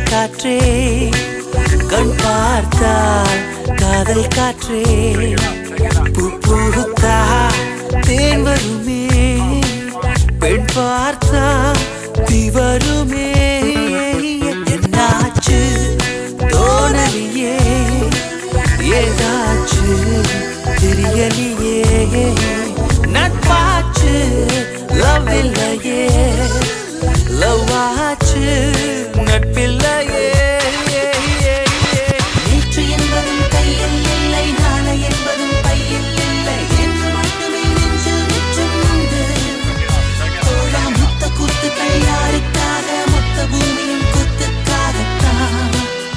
காற்றே கண் பார்த்தால் காதல் காற்றே பூத்தா தேன் வருமே பெண் பார்த்தா தீ வருமே